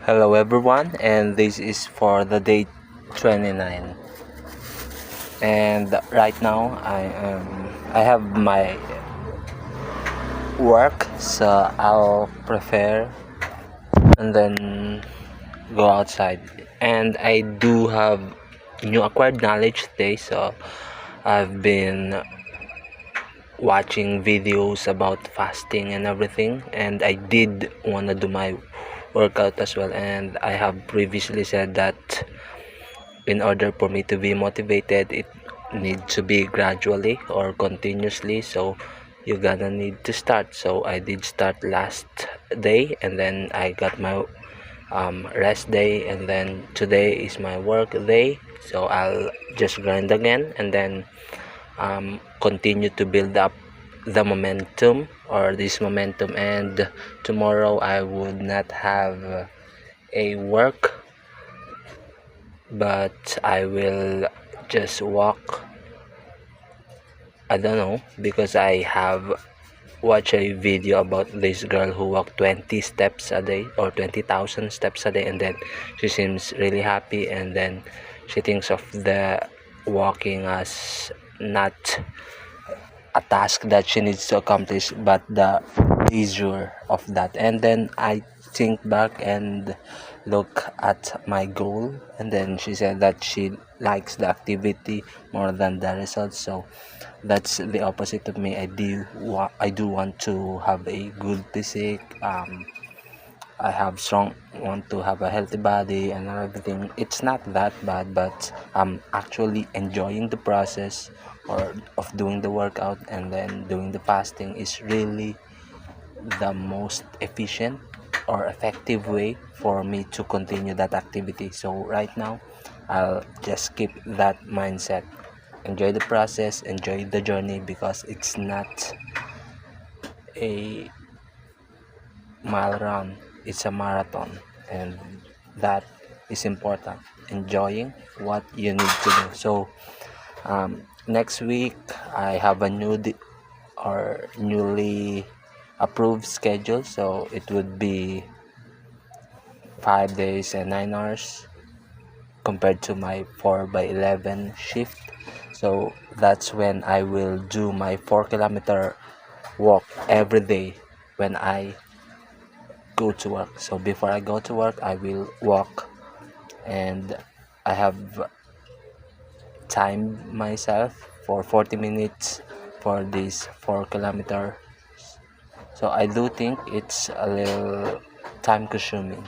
Hello everyone, and this is for the day 29. And right now I have my work, so I'll prepare and then go outside. And I do have new acquired knowledge today, so I've been watching videos about fasting and everything, and I did want to do my workout as well. And I have previously said that in order for me to be motivated, it needs to be gradually or continuously, so you gotta need to start. So I did start last day, and then I got my rest day, and then today is my work day, so I'll just grind again and then continue to build up the momentum or this momentum. And tomorrow I would not have a work, but I will just walk. I don't know, because I have watched a video about this girl who walked 20 steps a day or 20,000 steps a day, and then she seems really happy, and then she thinks of the walking as not a task that she needs to accomplish, but the pleasure of that. And then I think back and look at my goal, and then she said that she likes the activity more than the results. So that's the opposite of me. I do want to have a good physique. Want to have a healthy body and everything. It's not that bad, but I'm actually enjoying the process or of doing the workout, and then doing the fasting is really the most efficient or effective way for me to continue that activity. So right now I'll just keep that mindset. Enjoy the process, enjoy the journey, because it's not a mile run, it's a marathon, and that is important. Enjoying what you need to do. So next week I have a newly approved schedule, so it would be 5 days and 9 hours compared to my 4 by 11 shift. So that's when I will do my 4 kilometer walk every day when I go to work. So before I go to work, I will walk, and I have timed myself for 40 minutes for this 4 kilometer. So I do think it's a little time consuming,